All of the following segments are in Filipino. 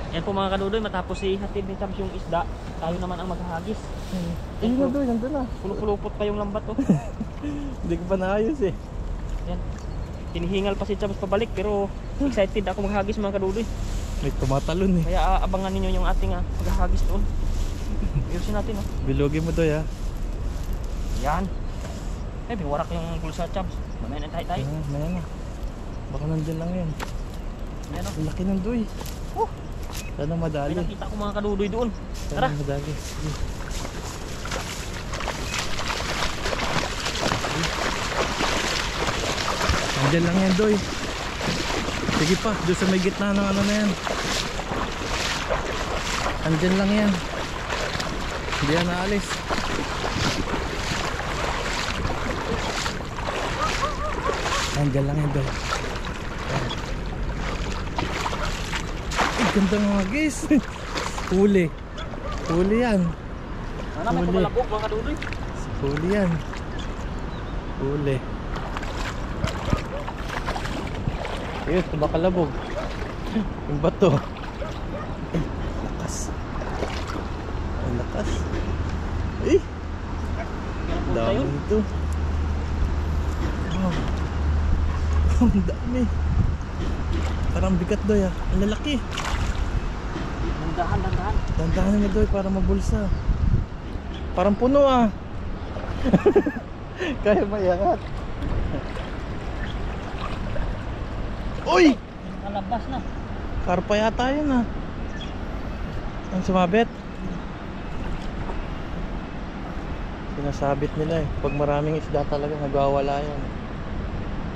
Yan po mga kadudoy, matapos si hatid ni Tabs yung isda, tayo naman ang maghahagis. Ayun na doy, nandun na. Pulupulupot pa yung lambat oh. Hindi ko pa naayos eh. Yan. Hinihingal pa si Tabs pabalik pero excited ako maghagis mga kadudoy. May tumatalon eh. Kaya abangan ninyo yung ating maghahagis doon. Ayusin natin oh. Bilogin mo doy ha. Yan. Eh, binuwarak yung pulsa Tabs. Mamaya na tayo. Ayan na. Baka nandun lang yan. Yan oh. Ang laki ng doy. Sana May madali. nakita ko mga kadudoy doon. Sana Tara. madali. Sige. Andyan lang yan doy. Sige pa, doon sa may gitna ng ano na yan. Andyan lang yan. Hindi yan naalis. Andyan lang yan doy. Ay, ganda nga guys. Huli. Huli yan. Sana may Huli. pumalabog mga kadudoy. Huli yan. Huli. Ayun, tumakalabog. Yung bato. Ay, lakas. Ang lakas. Ay, Yan po dami tayo. ito. Wow. Ang dami. Parang bigat doy ah. Ang lalaki. Dandahan. Dandahan nga doy para mabulsa. Parang puno ah. Kaya mayangat. Uy! Nalabas na. Karpa yata yun ah. Ang sumabit. Sinasabit nila eh. Pag maraming isda talaga nagwawala yan.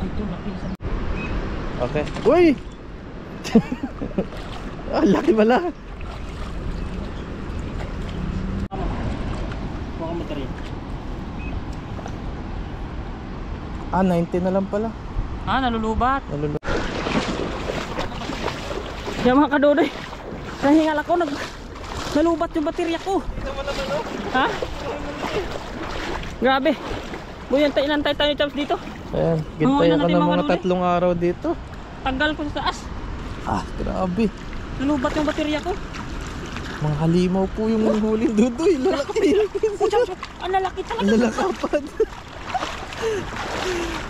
Ay, ito, laki sa... Okay. Uy! Ah, laki pala. Kuha ka material. 90 na lang pala. Nalulubat. Yan mga kadudoy. Nahingal ako, nalubat yung baterya ko. Ha? Grabe. Boy, inantay tayo Tabs dito. Ayan, gintay ilan ako natin ng mga mga kaluli? 3 araw dito. Tanggal ko sa taas. Ah, grabe. Nalubat yung baterya ko. Mga halimaw po yung huling dudoy. Lalaki. Oh, Tabs, ang lalaki Ang talaga. lalakapad.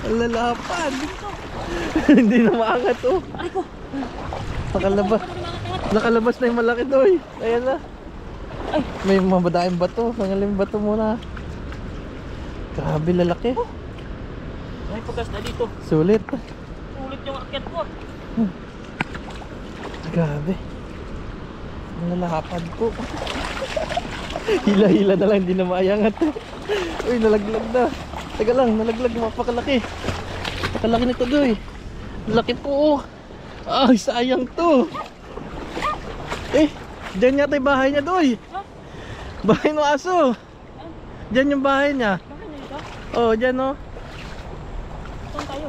Ang lalapad. Hindi na maangat oh. Aray ko. Nakalabas na yung malaki doy. Ayan na. Ay. May mabadaing bato. Nangaling bato muna. Grabe lalaki. Ay, pagkas na dito. Sulit. Ulit yung akyat ko. Grabe. Ang lalapad po. Hila-hila na lang. Hindi na maayangat. Uy, nalaglag na. Teka lang, nalaglag. Mapakalaki. Napakalaki nito doy. Laki po. Ay, sayang to. Eh, dyan yata yung bahay niya doy. Bahay ng aso. Dyan yung bahay niya. Bakit na dito? Oh, dyan oh. Saan tayo?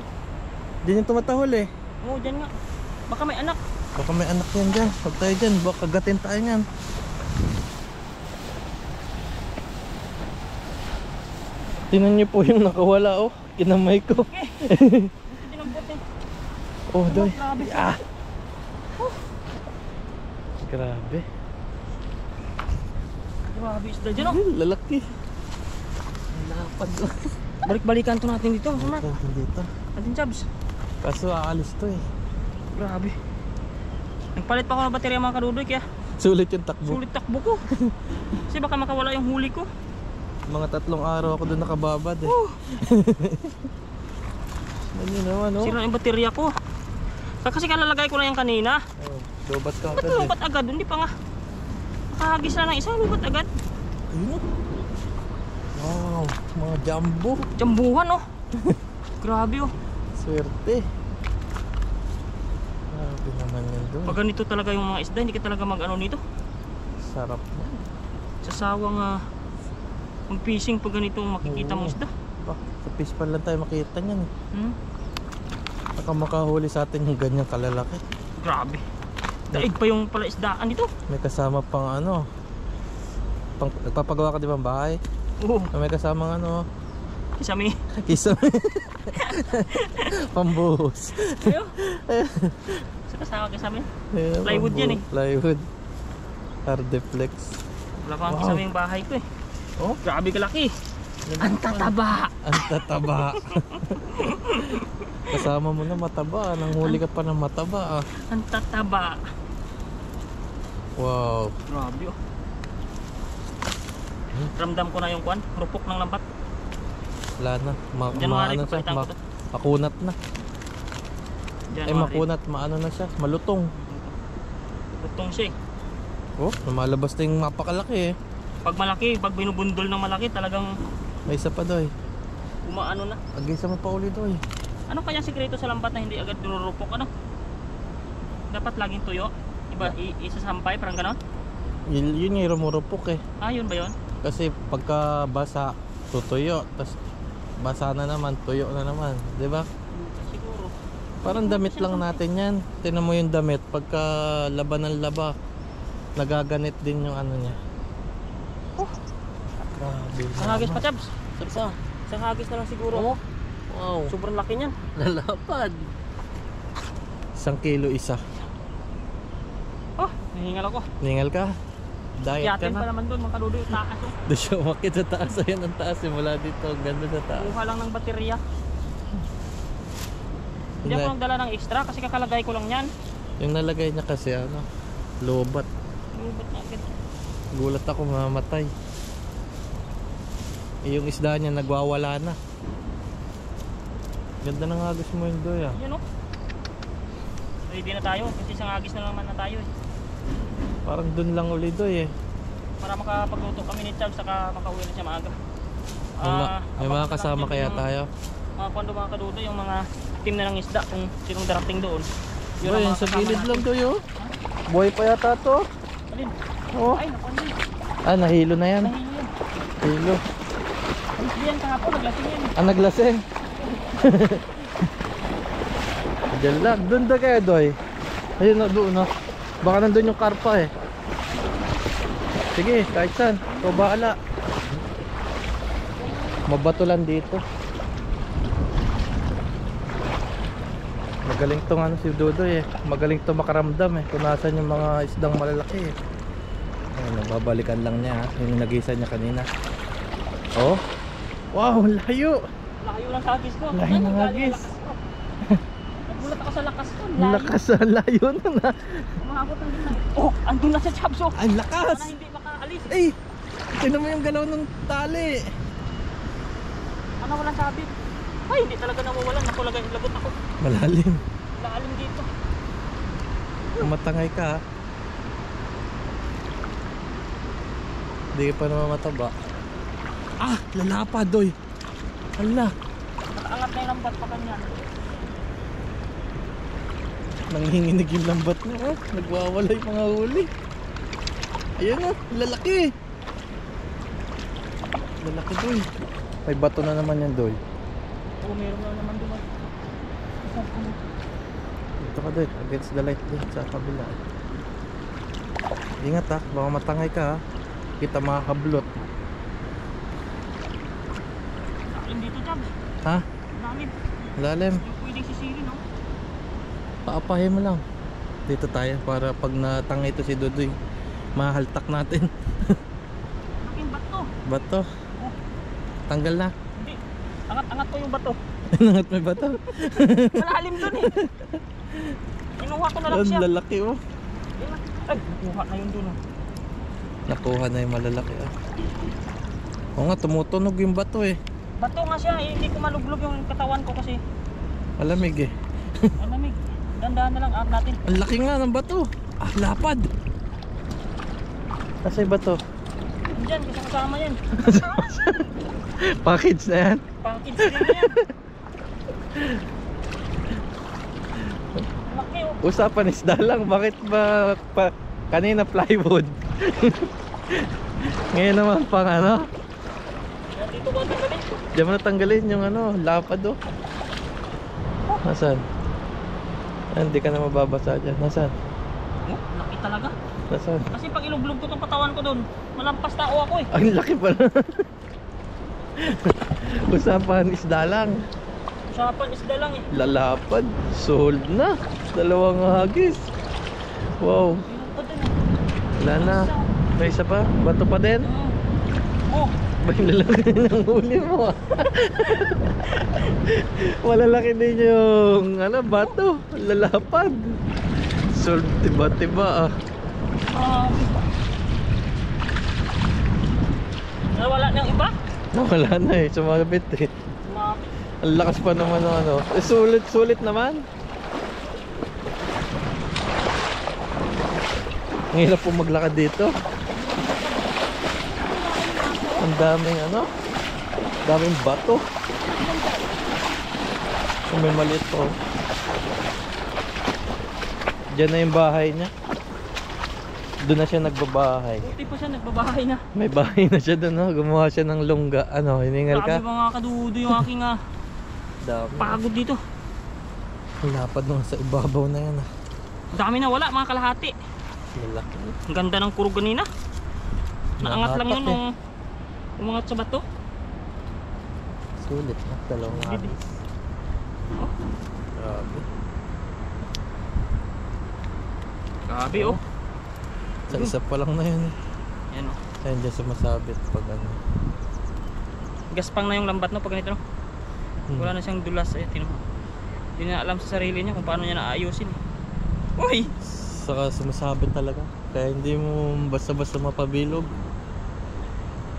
Dyan yung tumatahol eh. Oo, dyan nga. Baka may anak. Baka may anak yan dyan. Huwag tayo dyan. Baka kagatin tayo yan. Tingnan niyo po yung nakawala oh. Kinamay ko. Tinamputin. Oh, doy. Grabe. Ah. Grabe. Grabe isda dyan oh. Lalaki. Lapad oh. Balik-balikan to natin dito. Mark. Dito. Atin Tabs. Kaso aalis to eh. Grabe. Nagpalit pa ako ng baterya mga kadudoy kaya Sulit yung takbo. sulit takbo ko. Kasi baka makawala yung huli ko. Mga 3 araw ako doon nakababad eh. Ano naman oh. Sira yung baterya ko. Kasi kalalagay ko na yan kanina. Oh, lobat ka Ba't agad eh. lubat agad? Hindi pa nga. Nakahagis na ng isa, lubat agad. Ayun. Wow, mga jumbo. Jambuhan oh. Grabe oh. Swerte. Grabe naman yun doon. Pag ganito talaga yung mga isda, hindi ka talaga mag-ano nito. Sarap na. Sasawang mag-fishing pag ganito makikita mo Oo. isda. Sa fish pan lang tayo makita niyan. Baka makahuli sa atin yung ganyang kalalaki. Grabe. Daig pa yung pala isdaan dito. May kasama pang ano. Nagpapagawa ka di ba ng bahay? Oo. May kasamang ano. Kisame. Kisame. Pambuhos. Ayo. Sa kasama kasama yun. Ayan, Plywood yan eh. Plywood. Hardeflex. Wala pa ang Wow. kasama yung bahay ko eh. Oh, Grabe kalaki. Ang tataba. ang tataba. Kasama mo na mataba. Nanghuli ka pa ng mataba. Ah. Ang tataba. Wow. Grabe oh. Ramdam ko na yung kwan. Rupok ng lambat. Wala na. January Maano ko siya. palitan ko to. Makunat na. January. Makunat. Maano na siya. Malutong. Butong siya eh. Oh, lumalabas na yung mapakalaki eh. Pag malaki, pag binubundol ng malaki, talagang May isa pa doy. umaano na. Agisa mo pa uli doy. Ano kaya sikreto sa lambat na hindi agad nururupok? Ano? Dapat laging tuyo? Iba, isasampay, parang ganon? Yun yung rumurupok eh. Ah, yun ba yun? Kasi pagka basa, tutuyo. Tapos basa na naman, tuyo na naman. Diba? Siguro. Parang damit lang natin yan. Tingnan mo yung damit. Pagka laba ng laba, nagaganit din yung ano niya. Oh. Grabe. Isang hagis pa, Chabs. Isa. Isang hagis na lang siguro. Oh. Wow. Sobrang laki niyan. Lalapad. 1 kilo isa. Oh, nahingal ako. Ningal ka? Diet ka Yatin pa na? naman doon, mga kadudo yung taas. Oh. Doon siya umakit sa taas. Ayan ang taas. Mula dito. Ganda sa taas. Kuha lang ng baterya. Hindi ako nagdala ng extra kasi kakalagay ko lang yan. Yung nalagay niya kasi ano, lobat. Lubat na agad. Gulat ako mamatay. Yung isda niya nagwawala na. Ganda ng agos mo yun doy ah. Yun oh. Ready na tayo kasi isang hagis na naman na tayo eh. Parang dun lang uli doy eh. Para makapagluto kami ni Charles saka makauwi na siya maaga. May mga kasama kaya tayo. Kuando mga kadudo yung mga team na ng isda kung sinong darating doon. Doy, ang yung mga sa kasama gilid natin. lang doy oh. Buhay pa yata to. Alin? Oh. Ay, naku hindi. Ah, nahilo na yan. Nahilo yan. Hilo. Hindi yan kahapon, naglasing yan. Ah, naglaseng. Diyan lang. Doon na kayo doy. Ayun na doon no. Baka nandun yung karpa eh. Sige, kahit saan. Ikaw bahala. Mabato lang dito. Magaling tong ano si Dodoy eh. Magaling tong makaramdam eh. Kung nasan yung mga isdang malalaki eh. Ayun, babalikan lang niya ha. Yung nagisa niya kanina. Oh. Wow, layo. Layo lang sa hagis ko. Layo ng hagis. Nagulat ako sa lakas ko. Ang lakas sa layo na na. Umabot ang na. Oh, andun na sa Chabs oh. Ang lakas. Sana hindi makaalis. Eh, tignan mo yung galaw ng tali. Ano walang sabi? Ay, hindi talaga nawawalan. Ako lagay, lagot ako. Malalim. Laalim dito. Matangay ka ha. Hindi ka pa naman mataba. Ah, lalapad doy. Hala. Nakaangat na yung lambat pa kanya. Nanginginig yung lambat na oh. Nagwawala yung mga huli. Ayan oh, lalaki. Lalaki doy. May bato na naman yan doy. Oo, meron na naman doon. Dito ka doy, against the light din sa kabila. Ingat ha, baka matangay ka ha. Kita makakablot. Laalim dito, Chabs. Ha? Laalim. Lalim. Yung pwedeng sisirin, no? Paapahin mo lang. Dito tayo para pag natangay ito si Dudoy, mahaltak natin. Laking bato. Bato. Tanggal na. Hindi. Angat-angat ko yung bato. Nangat may bato. Malalim doon eh. Kinuha ko na lang Ang siya. lalaki oh. Ay, kuha na yun doon. Oh. Nakuha na yung malalaki oh. Oo nga, tumutunog yung bato eh. Bato nga siya, eh, hindi ko maluglog yung katawan ko kasi Malamig eh. malamig. Dandahan na lang up natin. Ang laki nga ng bato. Ah, lapad. Kasi bato. Diyan, kasama yan. Package na yan. Package din na yan. Laki oh. Usapan isda lang. Bakit ba kanina plywood? Ngayon naman pang ano? Yan, dito ba tanggalin? Diyan mo natanggalin yung ano, lapad oh. Nasaan? Hindi ka na mababasa dyan. Nasaan? Oh, laki talaga. Nasaan? Kasi pag iluglog ko tong katawan ko doon, malampas tao ako eh. Ang laki pala. Usapan isda lang. Usapan, isda lang eh. Lalapad. Sold na. Dalawang hagis. Wow. Ayun pa din ah. Wala na. May isa pa? Bato pa din? Oh, Ba yung lalaki ng huli mo ah. Malalaki din yung ano, bato. Lalapad. Sold tiba-tiba ah. nawala na yung iba? Nawala na eh. Sumabit eh. Sumabit. Ang lakas pa naman ng ano. Sulit naman. Ang hirap po maglakad dito. Ang daming ano, daming bato. So may maliit po. Diyan na yung bahay niya. Doon na siya nagbabahay. Buti pa siya, nagbabahay na. May bahay na siya doon, no? Gumawa siya ng lungga. Ano, hiningal ka? Grabe mga kadudo yung aking Dami. pagod dito. Ang lapad nung sa ibabaw na yan ah. Dami na wala, mga kalahati. Lalaki. Ang ganda ng kurog kanina. Naangat lang yun Nahatak nung umangat sa bato. Sulit na. Dalawang Bibi. hagis. Oh, Grabe. grabe oh. Sa isa pa lang na yun. Yan oh. Ayun dyan sumasabit pag ano. Gaspang na yung lambat no pag ganito no. Wala na siyang dulas eh, tinan mo. Hindi na alam sa sarili niya kung paano niya naayusin eh. Uy! Saka sumasabit talaga. Kaya hindi mo basta-basta mapabilog.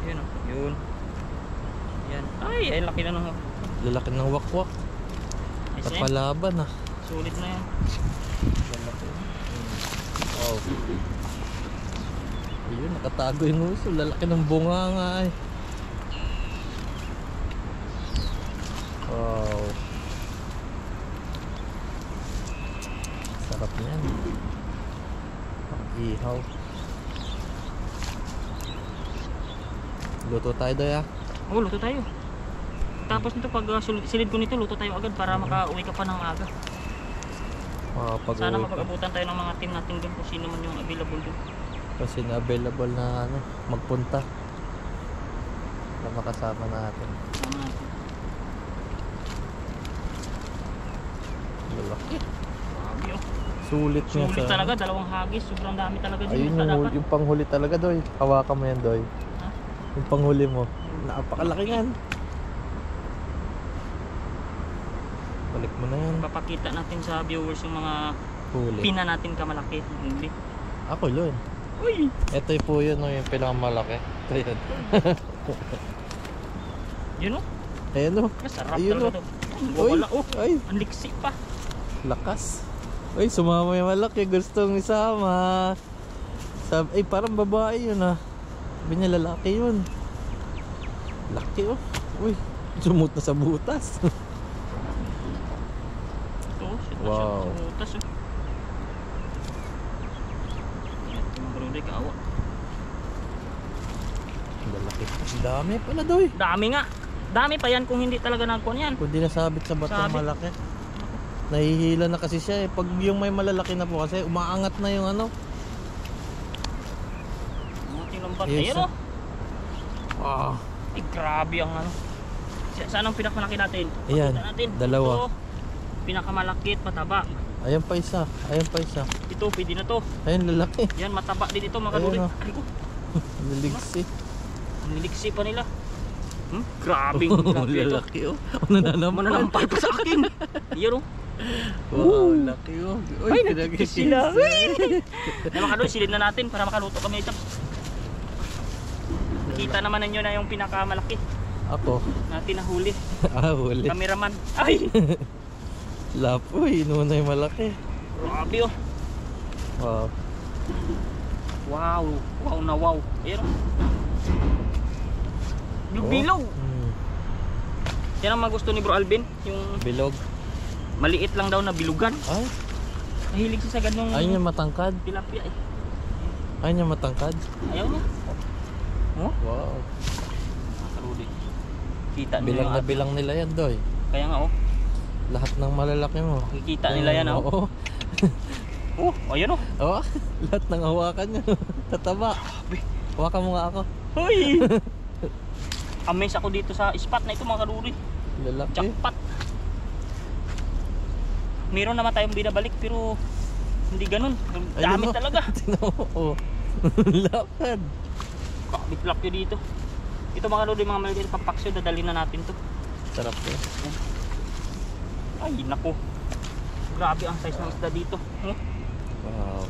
Yun oh, yun. Yan. Ay, laki na nung Lalaki ng wakwak. isa yan. Kapalaban ah. Sulit na yan. Lalaki. Wow. Ayun, nakatago yung uso. Lalaki ng bunga nga eh. Wow. Sarap niyan. Ihaw. Luto tayo doy ah. Oh, luto tayo. Tapos nito pag silid ko nito, luto tayo agad para makauwi ka pa ng aga. Sana mapag-abutan tayo ng mga team natin doon kung sino man yung available doon. Kasi na-available na ano, magpunta na makasama natin. Sama natin. Lalaki. Grabe oh. Sulit niya Sulit sa talaga, dalawang hagis. Sobrang dami talaga dyan. ayun Dapat. yung panghuli talaga doy. Hawakan mo yan doy. Ha? Yung panghuli mo. Napakalaki yan. Balik mo na yan. Papakita natin sa viewers yung mga Huli. pina natin kamalaki. Hindi. Ako yun. Uy! Ito po yun no, yung pinakamalaki. Ito yun. Yun oh. Ayan o. Masarap Ayun talaga oh. to. Uy. Wala oh. Ay. Ang liksi pa. Lakas. Uy, sumama yung malaki. Gustong isama. Ay, parang babae yun ah. Sabi niya lalaki yun. Laki oh. Uy, sumut na sa butas. Ito, shit na Wow. siya. Sa butas oh. Ito mga karuday, kaawa. Lalaki. Ang dami pala doy. Dami nga. Dami pa yan kung hindi talaga nagkuhan yan. Kung di nasabit sa batong Sabit. malaki. Nahihila na kasi siya eh. Pag yung may malalaki na po kasi, umaangat na yung ano. Ating lambat. Yes, Ayan ah. oh. Ah. Eh, grabe ang ano. Saan ang pinakamalaki natin? Ayan, Pakita natin. dalawa. Ito, pinakamalaki at mataba. Ayan pa isa. Ayan pa isa. Ito, pwede na to. Ayan, lalaki. Yan, mataba din ito mga Ayan, kadulit. oh. Ay ko, Liligsi. niliksi pa nila. Grabe. Oh, Grabe ito. lalaki oh. Nananampal. Mananampal pa sa akin. Yan oh. Wow, laki oh. Uy, Ay, pinag-isis. sila. Na mga kadulit, silid na natin para makaluto kami ito. Kita naman ninyo na yung pinakamalaki Ako. natin nahuli. Huli. Cameraman. Ay! Lapoy, inuna yung malaki. Grabe oh. Wow. Wow. Wow na wow. Ayan oh. Bilog. Yan ang mga gusto ni Bro Alvin. Yung Bilog. maliit lang daw na bilugan. Ay, Mahilig siya sa ganung ayaw niya matangkad. tilapia eh. Ayaw niya matangkad. Ayaw niya. Oh? Wow. Karudi. Kita nila Bilang yung na bilang nila yan, Doy. Kaya nga oh. Lahat ng malalaki mo. Kikita nila yan oh. Oo. Oh, ayun oh. Oo. Lahat ng hawakan niya. Tataba. Hawakan mo nga ako. Hoy! Amaze ako dito sa spot na ito mga karudi. Lalaki. Jackpot. Meron naman tayong binabalik pero hindi ganun. Dami talaga. Oo. Lapad. Bitlak yun dito. Ito mga lodi, mga maliliit pampaksyo, dadalhin na natin to. Sarap eh. Ay nako. Grabe ang size ng isda dito. Wow.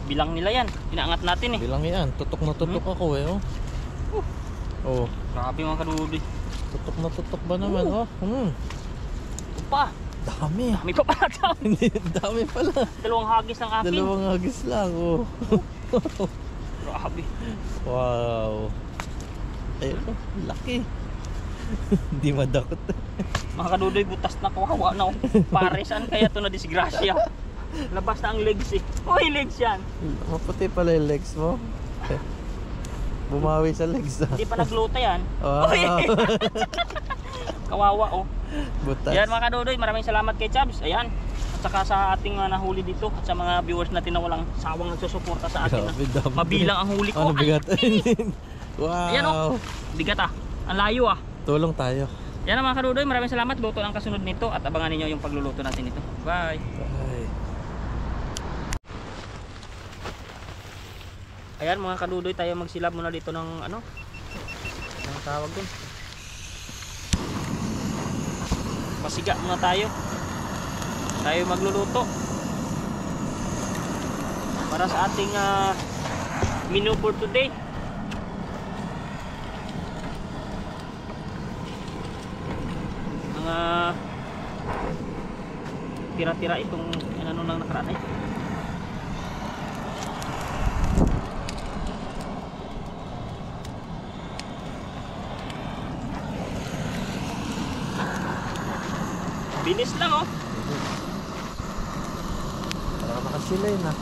Bilang nila yan. Inaangat natin eh. Bilang yan. Tutok na tutok ako eh. Oh. Oh. Grabe mga kalodi. Tutok na tutok ba naman? Oh. Ito pa. Dami. Dami pa pala dyan. Hindi, dami pala. Dalawang hagis ng akin. Dalawang hagis lang. Oh. Grabe. Wow. Ayun, oh, laki. Hindi madakot. Mga kadudoy, butas na kawawa na. Pare, saan kaya ito na disgrasya? Labas na ang legs eh. Uy, legs yan. Maputi pala yung legs mo. Bumawi sa legs. Hindi pa nagluto yan. Wow. Uy. Kawawa oh. Butas. Yan mga kadudoy, maraming salamat kay Chabs. Ayan. At saka sa ating nahuli dito. At sa mga viewers natin na walang sawang nagsusuporta sa atin. Grabe, dami. Mabilang ang huli ko. Ano bigat? Wow. Ayan oh. Bigat ah. Ang layo ah. Tulong tayo. Yan mga kadudoy, maraming salamat. Luto ang kasunod nito at abangan niyo yung pagluluto natin nito. Bye. Bye. Ayan mga kadudoy, tayo magsilab muna dito ng ano? Anong tawag dun? Pasiga muna tayo. Tayo magluluto. Para sa ating menu for today. Mga tira-tira itong ano nang nakaraan eh. Bilis lang oh. Para makasilay na.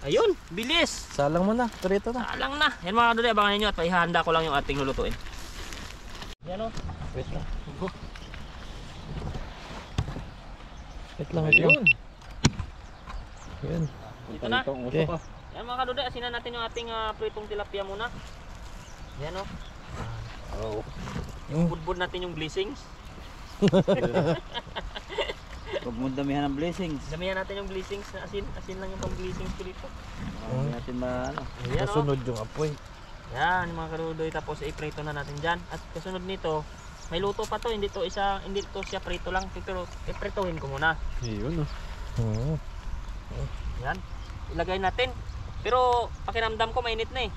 Ayun, bilis. Salang mo na. Turito na. Salang na. Yan mga kaduloy, abangan niyo at paihanda ko lang yung ating lulutuin. Yan oh. Wait lang. Oh. Wait lang. Wait lang. Yun. Ito na. Okay. Yan mga kaduloy, asinan natin yung ating pritong tilapia muna. Yan oh. Oh. Budbud natin yung blessings. Huwag mo damihan ng blessings. Damihan natin yung blessings na asin. Asin lang yung pang blessings ko dito. Huwag natin ano. Ayan oh. Kasunod yung apoy. Yan mga kaduloy, tapos i-prito na natin dyan. At kasunod nito, may luto pa to, hindi to siya prito lang, pero iprituhin ko muna. Ayun oh. Yan. Ilagay natin. Pero pakiramdam ko mainit na eh.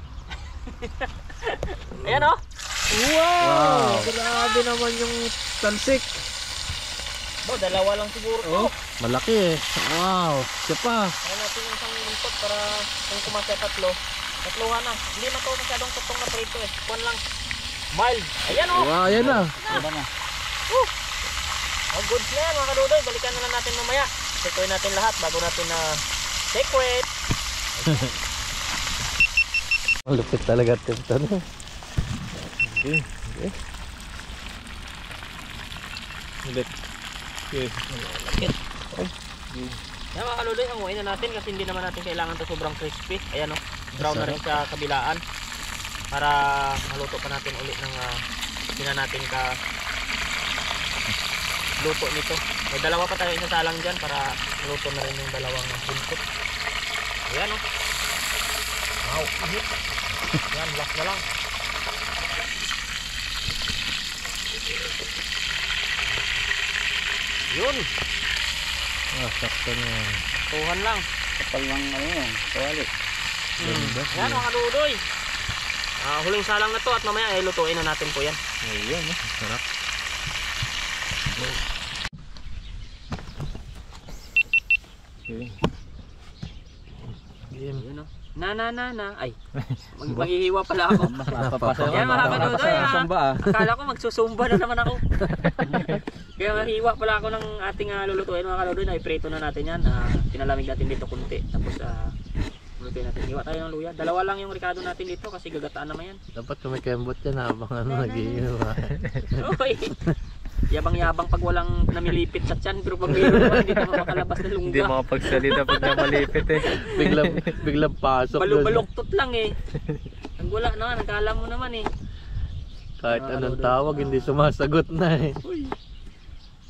Ayan oh. Wow! Grabe naman yung talsik. Dalawa lang siguro to. Oh, malaki eh. Wow. Siya pa. Ayan natin yung isang muntot para kung kumasya tatlo. Tatluhan na. Hindi na to masyadong tutong na prito eh. Kuwan lang. Mild. Ayan oh. Wow, yan na. Diba na? Oh, goods na yan mga kadudoy. Balikan na lang natin mamaya. Check-in natin lahat bago natin na check-wait. Lupit talaga ito na. Okay. Okay. Ulit. Okay. Yan mga kaluloy, hanguin na natin kasi hindi naman natin kailangan to sobrang crispy. Ayan o, brown na rin sa kabilaan. Para maluto pa natin ulit ng sina natin ka luto nito. May dalawa pa tayo isasalang dyan para maluto na rin yung dalawang buntot. Ayan o. Wow, ihit. Yan, last na lang. Yun. Sakto na. Tuhan lang. Kapal ng kawali. Yan mga kadudoy. Huling salang na to at mamaya ay lutuin na natin po yan. Ayun, sarap. Okay. Game. Yun o. Ay, maghihiwa pala ako. Yan mga kadudoy. Akala ko magsusumba na naman ako. Kaya mahiwa pala ako ng ating lulutuin mga kadudoy. Na iprito na natin yan. Pinalamig natin dito kunti. Tapos lulutuin natin. Hiwa tayo ng luya. Dalawa lang yung ricado natin dito kasi gagataan naman yan. Dapat kumikembot yan habang nag-iiwa. Uy! Yabang-yabang pag walang namilipit sa tiyan. Pero pag mayroon naman hindi naman makalabas na lungga. Hindi makapagsalita pag namalipit eh. Biglang pasok. Baluktot lang eh. Ang wala naman, nagkaalam mo naman eh. Kahit anong tawag, hindi sumasagot na eh.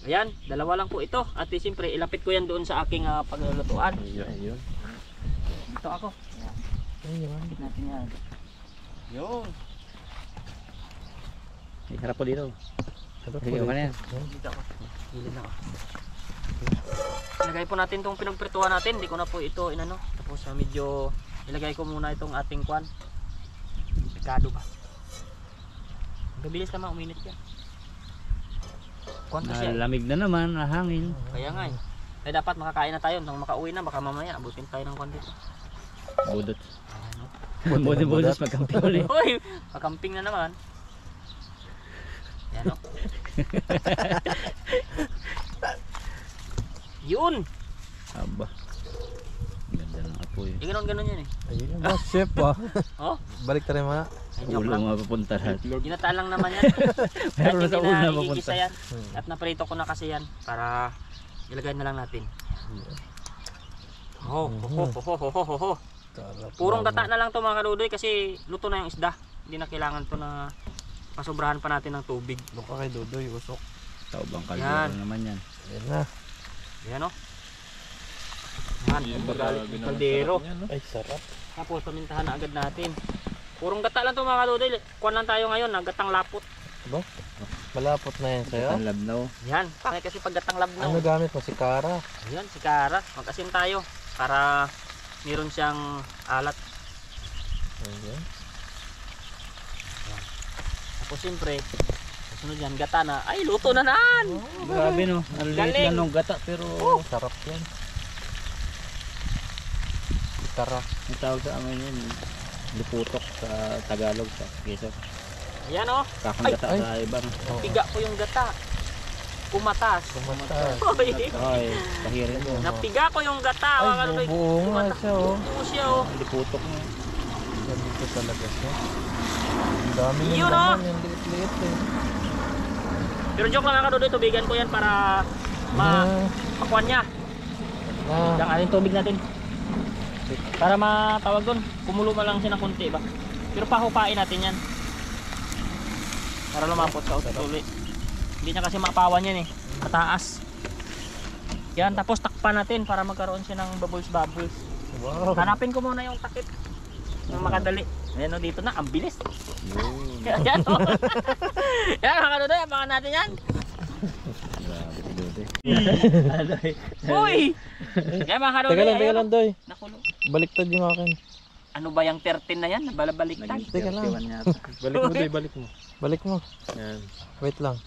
Ayan, dalawa lang po ito. At siyempre, ilapit ko yan doon sa aking paglulutuan. Ayun. Ito ako. Ayun. Ilapit natin yan. Yun. Harap po dito. Sige, okay na yan. Dito ako. Gilid na ako. Ilagay po natin itong pinagprituhan natin. Hindi ko na po ito inano. Tapos medyo ilagay ko muna itong ating kwan. Picado ba? Mabilis naman uminit yan. Kwan kasi. Lamig na naman, hangin. Kaya nga eh. Kaya dapat makakain na tayo. Nang makauwi na, baka mamaya abutin tayo ng kwan dito. Budot. Budot magkamping ulit. Uy! Pakamping na naman. Yan o. Yun! Aba. Ganda ng apoy. Ganon yan eh. Ayun ba, chef ah. Oh? Balik tayo mga. Ay, joke Ulo lang. mapapunta lahat. Ginataan lang naman yan. Kahit Meron hindi sa ulo na mapunta. igigisa yan. At naprito ko na kasi yan para ilagay na lang natin. Oh, ho. Purong gata na lang to mga kaludoy kasi luto na yung isda. Hindi na kailangan to na masobrahan pa natin ng tubig. Buka kay Dodoy, usok. Tao bang Yan. kaldero naman yan. Ayan na. Ayan o. Yan, kaldero. Ay, sarap. Tapos pamintahan na agad natin. Purong gata lang to mga kaludoy. Kuwan lang tayo ngayon, gatang lapot. Ba? Malapot na yan sa'yo? Ang labnaw. Yan, pangit kasi pag gatang labnaw. Ano gamit mo? Si Kara? Ayan, si Kara. Mag-asin tayo para meron siyang alat. Ayan. Tapos siyempre, sunod yan, gata na. Ay, luto na naan! Grabe no. Ang liit Galing. lang ng gata pero Sarap yan. Si Kara. ang tawag sa amin yun. Liputok sa Tagalog sa Quezon. Ayan o, Kakang gata Ay. sa ibang. Oo. piga ko yung gata. Kumatas. Kumatas. Hoy, Ay, kahirin mo. napiga ko yung gata. Ay, mga kaludoy. buo nga Kumatas. siya oh. Buo siya o. Liputok mo. Ganito talaga siya. Ang dami ng Yun, laman. Yung liit-liit eh. Pero joke lang mga kaludoy, tubigan ko yan para makuha niya. Na. Yung ating tubig natin. Para matawag doon, kumulo man lang siya ng konti ba. Pero pahupain natin yan. Para lumapot sa ulit. Hindi niya kasi mapawan yan eh. Mataas. Yan, tapos takpan natin para magkaroon siya ng bubbles. Wow. Hanapin ko muna yung takip. Yung makadali. Ayan o, dito na, ang bilis. Yun. Ayan o. Yan, mga kanudoy, abangan natin yan. Grabe si Dude. Uy! Yan mga kanudoy, Teka lang, Doy. Nakulo. Baliktad yung akin. Ano ba yung 13 na yan? Nabalabaliktad. Naging Teka lang. 31 yata. Balik mo, Doy. Balik mo. Balik mo. Yan. Wait lang.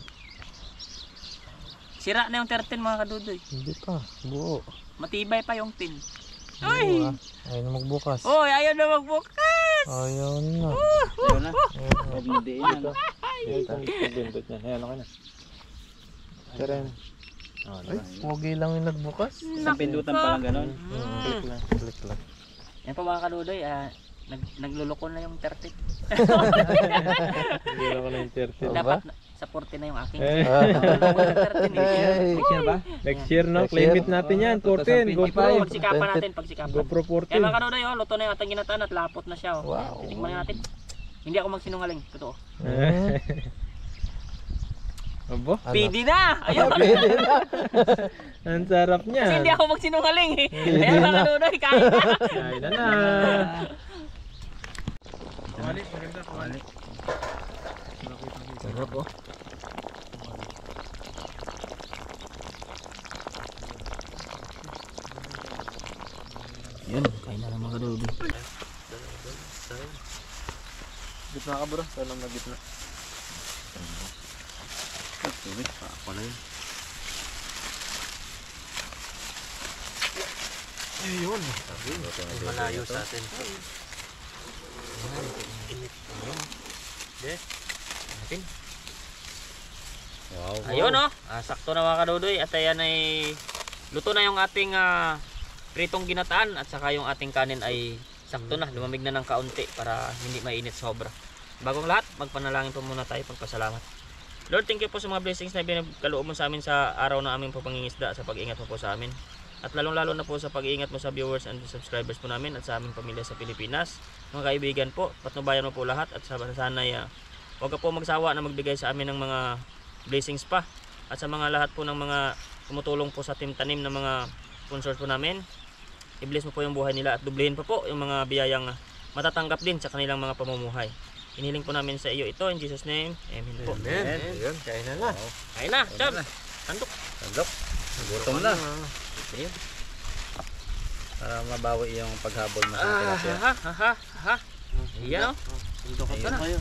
Sira na yung 13 mga kadudoy. Hindi pa. Buo. Matibay pa yung tin. Buo Uy! ah. Ayaw na magbukas. Uy, ayaw na magbukas! Ayaw na. Ayun na. Ayaw na. Huwag mo diin yan. Ayan, okay na. Seren. Ay, pogi lang yung nagbukas. Isang pindutan pa lang ganun. Click lang. Click lang. Yan po mga kadudoy, nagluloko na yung 30. Hindi lang ko na yung 30. Dapat sa 40 na yung aking. Ah. Nagluloko ng 13 eh. Picture ba? Next year no, Next claim year. it natin yan, 14, GoPro. Pagsikapan natin, pagsikapan. GoPro Kaya mga 14. kadudoy, luto na yung ating ginataan at lapot na siya. Wow. Titikman natin. Hindi ako magsinungaling, totoo. Abo, Ano? PD na! Ayun! Pwede na. ang sarap Kasi niya. hindi ako magsinungaling eh. Kaya mga kadudoy, kain na! Kain na na. Sarap oh. Yun, kain na ng mga kadudoy. Gitna ka bro. Tanong na gitna. Ako na yun. Ayun. Malayo sa atin. Wow. Ayun oh, sakto na mga kadudoy at ayan ay luto na yung ating pritong ginataan at saka yung ating kanin ay sakto na, lumamig na ng kaunti para hindi mainit sobra. Bagong lahat, magpanalangin po muna tayo, pagpasalamat. Lord, thank you po sa mga blessings na binigkaloob mo sa amin sa araw na aming papangingisda, sa pag-ingat mo po sa amin. At lalong-lalo na po sa pag-iingat mo sa viewers and subscribers po namin at sa aming pamilya sa Pilipinas. Mga kaibigan po, patnubayan mo po lahat at sana Huwag ka po magsawa na magbigay sa amin ng mga blessings pa. At sa mga lahat po ng mga tumutulong po sa Team Tanim ng mga sponsors po namin, i-bless mo po yung buhay nila at dublihin pa po yung mga biyayang matatanggap din sa kanilang mga pamumuhay. Inihiling po namin sa iyo ito in Jesus name. Amen po. Amen. Ayun, kain na na. Ayun na, Chab. Sandok. Sandok. Gutom na. Ayun. Para mabawi yung paghabol mo sa tilapia. Ha. Iyan o. Sandok ka na kayo.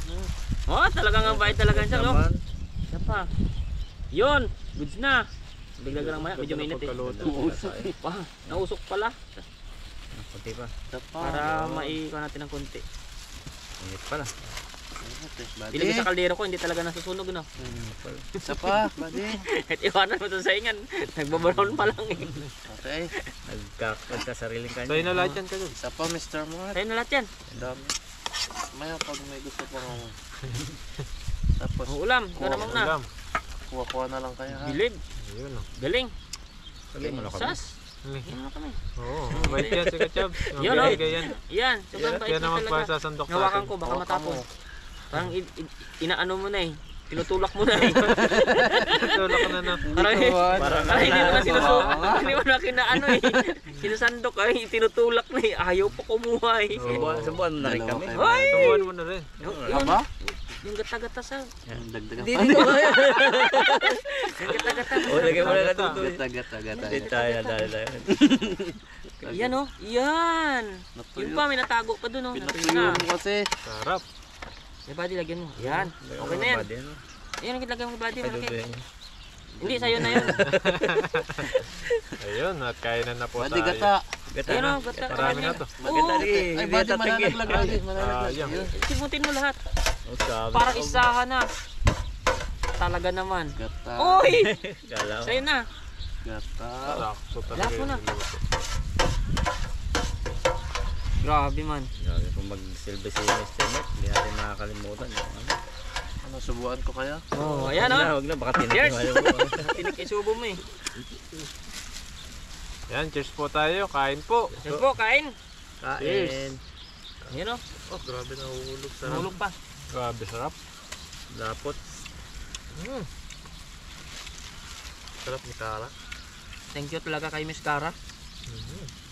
Oh, talagang ang bait talaga siya, no? Naman. Isa pa. Yun, goods na. Bigla ka lang maya, medyo mainit eh. Uusok. Nausok pala. Kunti pa. Para maikuha natin ng konti. Init pala. Ilagay sa kaldero ko, hindi talaga nasusunog, no? Isa pa, buddy. At iwanan mo ito sa ingan. Nagbabaron pa lang eh. Okay. Nagkakad sa sariling kanya. Tayo na lahat yan kayo. Isa pa, Mr. Mark. Ayun na lahat yan. Ang dami. Maya pag may gusto pang tapos Ulam, ito naman na. Ulam. kuha-kuha na lang kayo ha. Bilib, Ayun o. galing. Sabi mo na kami. Sas. Yan na kami. Oo, mabait yan si Kachab. Yun, oh. Mabait yan. Yan, sobrang bait Yan na naman pa talaga. sasandok sa Hawakan atin. ko, baka Hawakan matapon. mo. Parang inaano mo na eh. Tinutulak mo na eh. Tulak ka na na. Parang hindi mo na sinusuk. Hindi mo na kinaano eh. Sinusandok ay tinutulak na eh. Ayaw pa kumuha eh. Subuan mo na rin kami. Ay! Tumuhan mo na rin. Yung, Aba? yung gata-gata sa. Dagdagan Hindi pa. dito. Yung gata-gata. O, lagay mo na natutuloy. Gata-gata. Hindi tayo na dahil. Yan oh. Yan. Yung pa may natago pa dun oh. Natuyo na. Natuyo mo kasi. Sarap. Yung body lagyan mo. Yan. Okay na yan. Yan ang lagyan mo yung body. Malaki. Hindi, sa'yo na yan. Ayun, at kainan na po Buddy, tayo. gata. Yan oh. Gata. Marami na to. Maganda Oo. rin. Ay, buddy, malalaglag. Buddy, malalaglag. Sayang. Yun. Simutin mo lahat. Para Para isahan na. Talaga naman. Gata. Uy! Galaw. Sa'yo na. Gata. Sakto talaga Lahat mo na. yung niluto. Grabe man. Grabe kung mag-silbi si Mr. Mac, hindi natin makakalimutan. Yung ano. Ano, subuan ko kaya? Oh, ayan oh. Huwag na, baka Cheers! tinitin mo. Tinik-isubo mo eh. Yan, cheers po tayo. Kain po. Yan po, kain. Kain. Ayan oh. Oh, grabe na uhulog. Nahulog pa. Grabe, sarap. Dapot. Sarap ni Kara. Thank you talaga kay Miss Cara.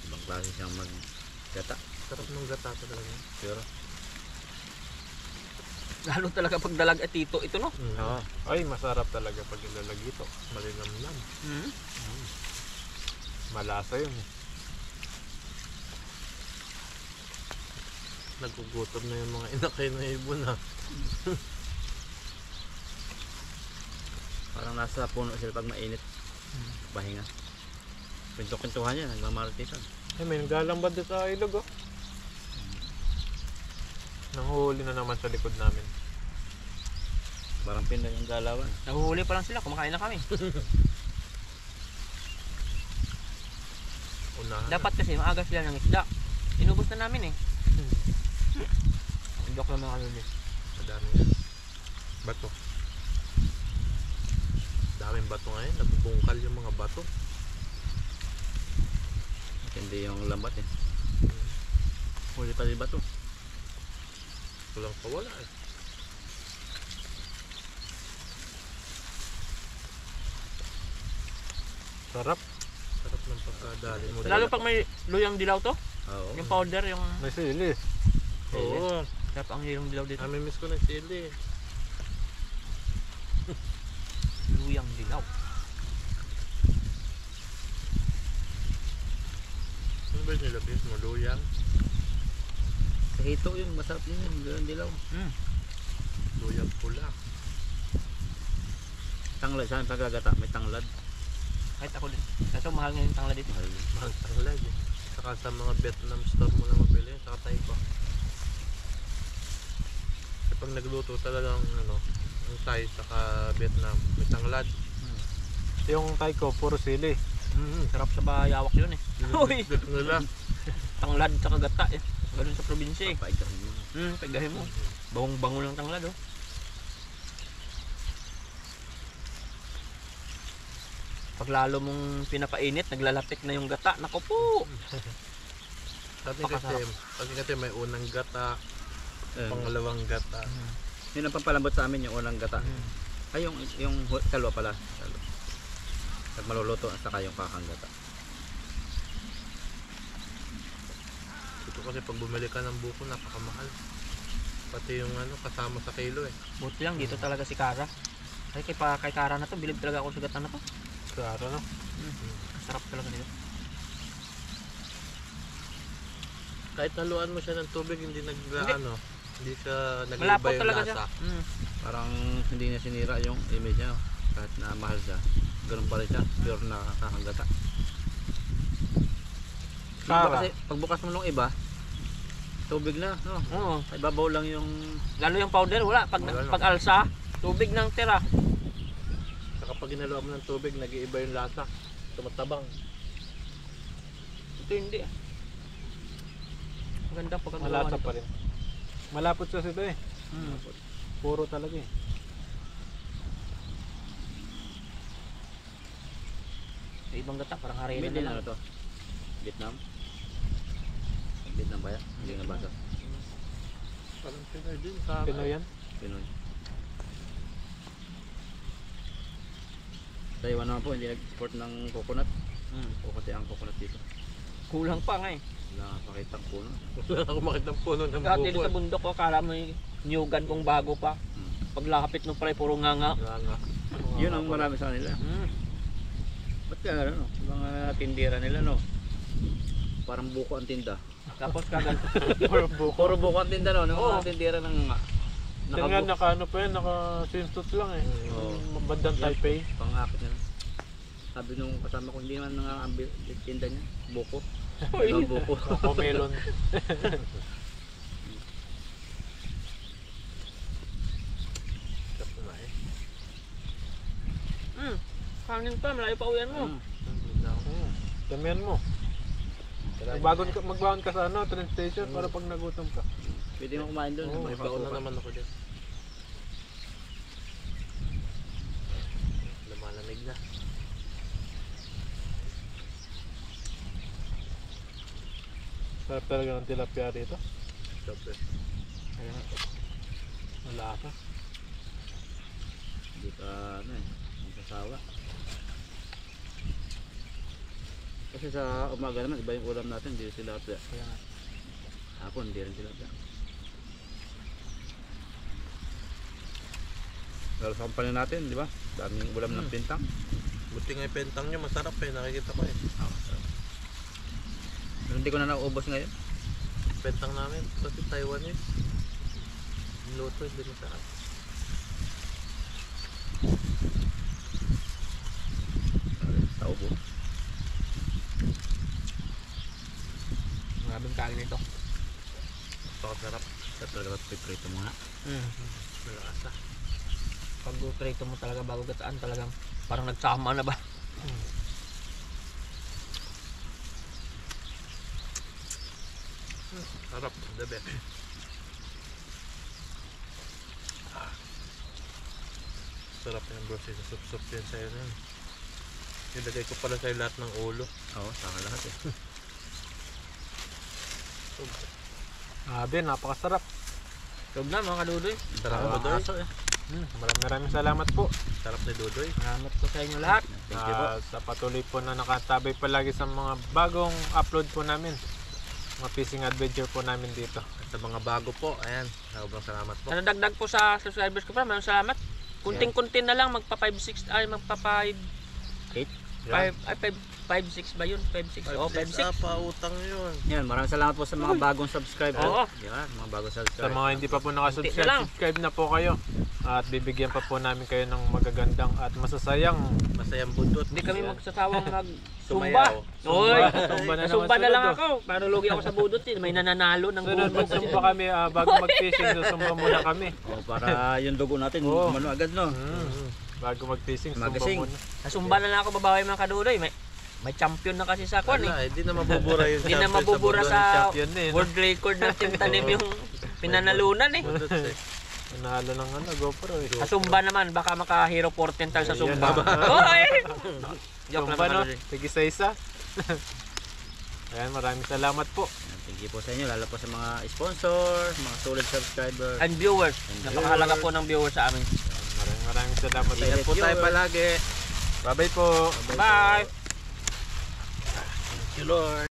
Ibang klase siyang mag-gata. Sarap ng gata talaga. Sure. Lalo talaga pag dalag at tito ito no. Oo. Ay, masarap talaga pag ilalagito. Malinamnam. Hmm. Malasa yun. Nagugutom na yung mga inakay na ibon ha. Parang nasa puno sila pag mainit. Pahinga. Pinto-pintuhan niya, nagmamartisan. Ay, may naglalambad doon sa ilog, oh. Nanghuli na naman sa likod namin. Parang pinag yung galawan. Nahuhuli pa lang sila, kumakain na kami. Unahan. Dapat kasi maaga sila ng isda. Inubos na namin eh. Joke lang mga kanuli. Madami yan. Bato. Daming bato ngayon. Nabubungkal yung mga bato. Hindi yung lambat eh. Huli pa rin ba to? Walang pawala eh. Sarap. Sarap ng pagkadali mo. Lalo pag may luyang dilaw to, Oo. yung powder, yung May sili. Oo. sarap ang luyang dilaw dito. Namimiss ko ng sili. Luyang dilaw. Ano ba yung nilabis mo? Luyang? Kahito yun, masarap din yun. Ganun dilaw. Luyang pula. Tanglad sa amin pagkagata, may tanglad. Kahit ako din. Kaso mahal nga yung tangla dito. Mahal. Mahal tanglad eh. Saka sa mga Vietnam store mo na mabili. Saka tayo pa. Kapag nagluto talagang ano, ang Thai saka Vietnam, may tanglad. Yung Thai ko, puro sili. Sarap sa bayawak yun eh. Uy! Ganun nila. Tanglad sa kagata eh. Ganun sa probinsya eh. Papaikahin mo. Pagahin mo. Bangong-bango ng tanglad oh. Pag lalo mong pinapainit, naglalapik na yung gata. Naku po! Sabi kasi may unang gata, pangalawang gata. Yun ang pampalambot sa amin yung unang gata. Ay yung kalwa pala. Kalwa. Pag maluluto at saka yung kakang gata. Ito kasi pag bumili ka ng buko, napakamahal. Pati yung ano, kasama sa kilo eh. Buti lang dito talaga si Kara. Ay kay Kara na to, bilib talaga ako sa gata na to. Klaro no? Sarap talaga nito. Kahit naluan mo siya ng tubig, hindi hindi siya nag-iba Malapot yung talaga lasa. siya. Parang hindi niya sinira yung image niya. No? Kahit na mahal siya. Ganun pa rin siya. Pure na kakang gata. Kara. Kasi pagbukas mo nung iba, tubig na. No? Oo. Ay babaw lang yung... Lalo yung powder, wala. Wala na. Pag alsa, tubig ng tira. Saka pag ginaluan mo ng tubig, nag-iiba yung lasa. Tumatabang. Ito hindi. Maganda pagkagawa Malasa nito. pa rin. Malapot kasi ito eh. Puro talaga eh. Sa ibang gata, parang harina Made na in lang. ano to? Vietnam? Vietnam ba yan? Hindi nga basa. Parang Pinoy din. Pinoy yan? Pinoy. Taiwan naman po, hindi nag-export ng coconut. O kasi ang coconut dito. Kulang pa nga eh. Wala nga pakita ang puno. Wala ako makita ng puno ng Dati buko. sa bundok ko, akala mo yung nyugan kong bago pa. Paglakapit mo pala, puro nganga. Nga. Yun ang marami sa kanila. Ba't kaya gano'n, no? Mga tindera nila, no? Parang buko ang tinda. Tapos kaganto. Puro buko ang tinda, no? Ng Oo. mga tindera ng... Yan nga, naka ano pa yan, naka swimsuit lang eh. Oo. Yung bandang Taipei. Pangakit nila. Sabi nung kasama ko, hindi naman nangangambil yung tinda niya. Buko. Uy. Ano buko? Ako melon. Sarap na eh. Hangin pa, malayo pa uwian mo. Damihan mo. Magbaon ka sa ano, train station para pag nagutom ka. Pwede mo kumain doon. Oo, May magbaon na pasukan. naman ako dyan. Lumalamig na. Sarap talaga ng tilapia dito. Sarap eh. Wala ka. Hindi ka, ano eh, hindi ka sawa. Kasi sa umaga naman, iba yung ulam natin, hindi sila tilapia. Hapon, hindi rin tilapia. Lalo sa company natin, di ba? Daming ulam ng pintang. Buti nga yung pentang nyo, masarap eh. Nakikita ko eh. Pero hindi ko na naubos ngayon. Pentang namin, kasi Taiwan eh. Yung luto, hindi masarap. Taubo. Maraming kain nito. Pakasarap. Sa talaga piprito muna. Malasa. Pag prito mo talaga bago gataan, talagang parang nagsama na ba? Sarap, the best. Sarap yung bro, sup-sup yan sa'yo na yun. Nilagay ko pala sa'yo lahat ng ulo. Oo, saka lahat eh. Grabe, napakasarap. Huwag na mga kadudoy. Sarap Ang ni Dudoy. aso eh. Maraming salamat po. Sarap ni Dudoy. Salamat po sa inyo lahat. Thank you po. Sa patuloy po na nakatabay palagi sa mga bagong upload po namin. Mga fishing adventure po namin dito. At sa mga bago po, ayan, sobrang salamat po. Ano dagdag po sa subscribers ko pa, maraming salamat. Kunting-kunti na lang, magpa 5-6, ay magpa 5, 5-6 ba yun? 5-6, oo 5-6. Pautang yun. Yan, maraming salamat po sa mga bagong subscriber. Oo. Yan, mga bagong Sa subscriber. mga hindi pa po Kunti na lang. nakasubscribe, subscribe na po kayo. At bibigyan pa po namin kayo ng magagandang at masasayang bundot. Hindi kami magsasawang Sumayaw. mag-sumba. Oy, Sumba na naman sumba na lang sunod, ako. Para lugi ako sa budot eh. May nananalo ng Sunod budot. magsumba kami, bago mag-fishing, susumba muna kami. Oh, para yung dugo natin, Oo. umano agad, no? Bago mag-fishing, sumba Magasing. muna. Sa sumba na lang ako babawi mga kadudoy. May champion na kasi sa kwan eh. Hindi na mabubura yung Hindi na mabubura sa champion na world record ng Team Tanim yung pinanalunan eh. Nanalo ng ano, GoPro eh. Sa Sumba naman, baka maka-hero 14 tayo sa Ayan. Sumba. Oy! Joke lang Sumba mga no, kadudoy. tig isa-isa. Ayan, maraming salamat po. Thank you po sa inyo, lalo po sa mga sponsor, mga solid subscriber. And viewers. Napakahalaga po ng viewers sa amin. Maraming salamat. Ayan po tayo Viewers. palagi. Bye-bye po. Bye! Thank you, Lord.